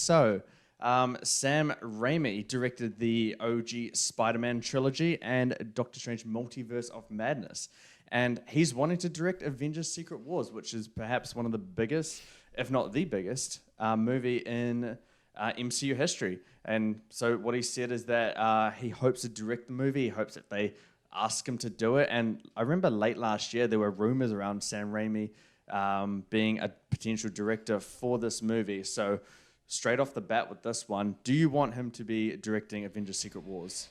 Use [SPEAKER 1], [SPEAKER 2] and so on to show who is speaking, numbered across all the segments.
[SPEAKER 1] So, Sam Raimi directed the OG Spider-Man trilogy and Doctor Strange Multiverse of Madness. And he's wanting to direct Avengers Secret Wars, which is perhaps one of the biggest, if not the biggest, movie in MCU history. And so what he said is that he hopes to direct the movie. He hopes that they ask him to do it. And I remember late last year, there were rumors around Sam Raimi being a potential director for this movie. So straight off the bat with this one, do you want him to be directing Avengers Secret Wars?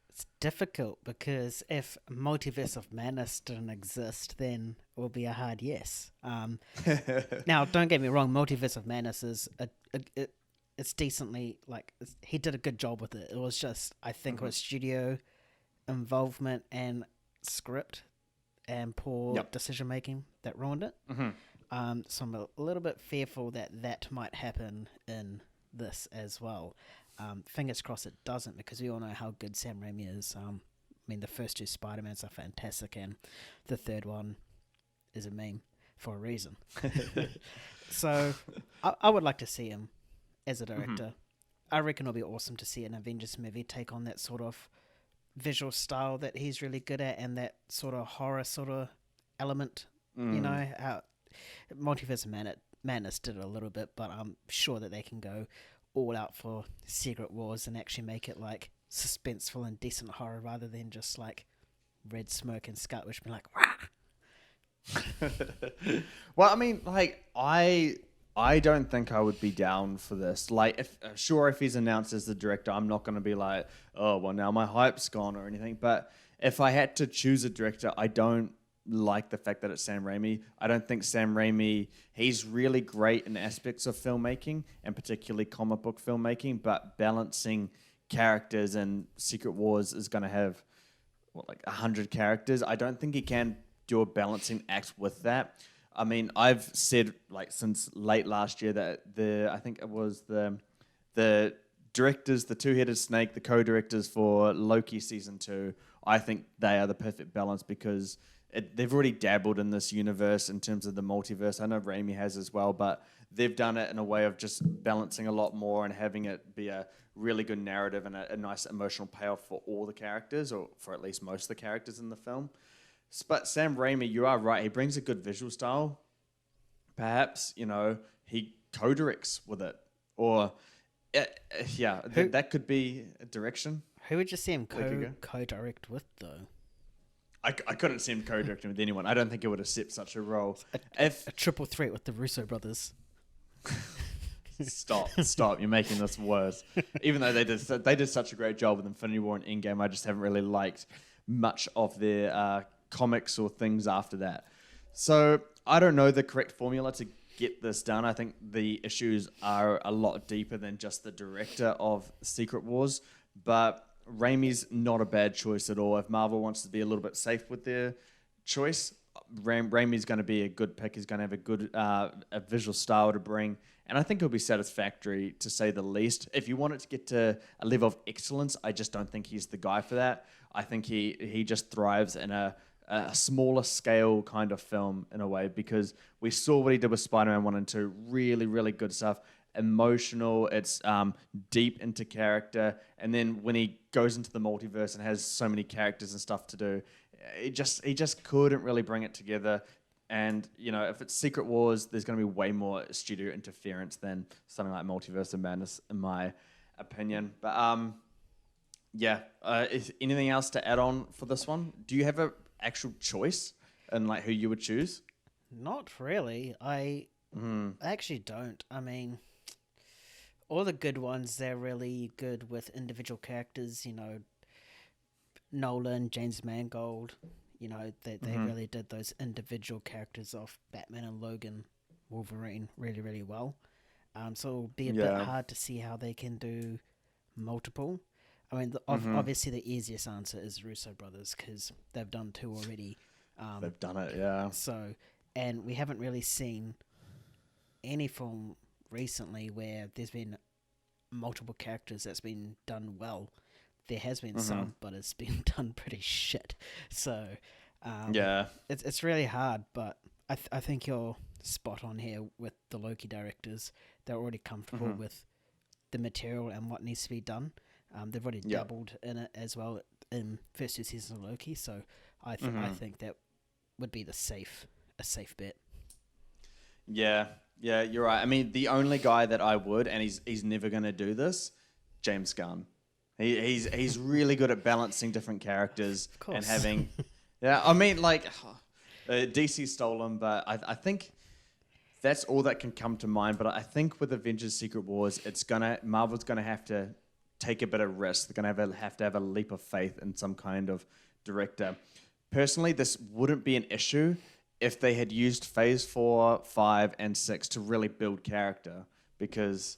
[SPEAKER 2] It's difficult because if Multiverse of Madness didn't exist, then it would be a hard yes. Now, don't get me wrong, Multiverse of Madness is it's decently he did a good job with it. It was just I think it was studio involvement and script and poor decision making that ruined it. So I'm a little bit fearful that might happen in this as well. Fingers crossed it doesn't, because we all know how good Sam Raimi is. I mean, the first two Spider-Mans are fantastic, and the third one is a meme for a reason. So I would like to see him as a director. I reckon it'll be awesome to see an Avengers movie take on that sort of visual style that he's really good at, and that sort of horror sort of element. You know, how Multiverse of Madness did it a little bit, but I'm sure that they can go all out for Secret Wars and actually make it like suspenseful and decent horror rather than just like red smoke and scut, which be like, wah!
[SPEAKER 1] Well, I mean, like, I don't think I would be down for this. Like, if he's announced as the director, I'm not going to be like, oh, well, now my hype's gone or anything. But if I had to choose a director, I don't like the fact that it's Sam Raimi. I don't think Sam Raimi, he's really great in aspects of filmmaking, and particularly comic book filmmaking, but balancing characters and Secret Wars is going to have, like 100 characters. I don't think he can do a balancing act with that. I mean, I've said like since late last year that I think it was the directors, the two-headed snake, the co-directors for Loki season 2, I think they are the perfect balance, because they've already dabbled in this universe in terms of the multiverse. I know Raimi has as well, but they've done it in a way of just balancing a lot more and having it be a really good narrative and a nice emotional payoff for all the characters, or for at least most of the characters in the film. But Sam Raimi, you are right. He brings a good visual style. Perhaps, he co-directs with it. Or, that could be a direction.
[SPEAKER 2] Who would you see him co-direct with, though?
[SPEAKER 1] I couldn't see him co-directing with anyone. I don't think he would accept such a role.
[SPEAKER 2] A triple threat with the Russo brothers.
[SPEAKER 1] Stop! You're making this worse. Even though they did such a great job with Infinity War and Endgame, I just haven't really liked much of their comics or things after that. So I don't know the correct formula to get this done. I think the issues are a lot deeper than just the director of Secret Wars, but Raimi's not a bad choice at all. If Marvel wants to be a little bit safe with their choice, Raimi's going to be a good pick. He's going to have a good a visual style to bring, and I think it'll be satisfactory, to say the least. If you want it to get to a level of excellence, I just don't think he's the guy for that. I think he just thrives in a smaller scale kind of film in a way, because we saw what he did with Spider-Man 1 and 2. Really, really good stuff. Emotional, it's deep into character, and then when he goes into the multiverse and has so many characters and stuff to do, he just couldn't really bring it together. And if it's Secret Wars, there's going to be way more studio interference than something like Multiverse of Madness, in my opinion. But is anything else to add on for this one? Do you have a actual choice in like who you would choose?
[SPEAKER 2] Not really. I actually don't. I mean, all the good ones, they're really good with individual characters. Nolan, James Mangold, they really did those individual characters of Batman and Logan, Wolverine really, really well. So it'll be a bit hard to see how they can do multiple. I mean, obviously the easiest answer is Russo brothers, because they've done 2 already.
[SPEAKER 1] They've done it, yeah.
[SPEAKER 2] So, and we haven't really seen any film recently where there's been multiple characters that's been done well. There has been some, but it's been done pretty shit. So, it's really hard, but I think you're spot on here with the Loki directors. they're already comfortable with the material and what needs to be done. They've already dabbled in it as well in first 2 seasons of Loki, so I think that would be a safe bet.
[SPEAKER 1] Yeah, you're right. I mean, the only guy that I would, and he's never going to do this, James Gunn. He's really good at balancing different characters and having. Yeah, I mean, like DC stole him, but I think that's all that can come to mind. But I think with Avengers: Secret Wars, Marvel's gonna have to take a bit of risk. They're gonna have to have a leap of faith in some kind of director. Personally, this wouldn't be an issue if they had used Phase 4, 5, and 6 to really build character, because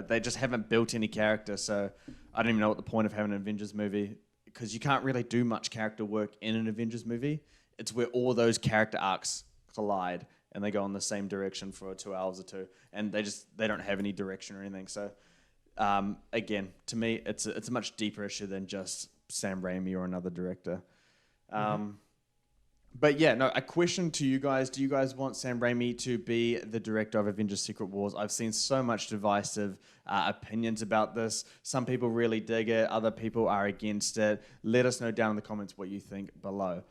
[SPEAKER 1] they just haven't built any character. So I don't even know what the point of having an Avengers movie, because you can't really do much character work in an Avengers movie. It's where all those character arcs collide and they go in the same direction for 2 hours or two, and they don't have any direction or anything. So again, to me, it's a much deeper issue than just Sam Raimi or another director. But yeah, no, a question to you guys. Do you guys want Sam Raimi to be the director of Avengers: Secret Wars? I've seen so much divisive opinions about this. Some people really dig it. Other people are against it. Let us know down in the comments what you think below.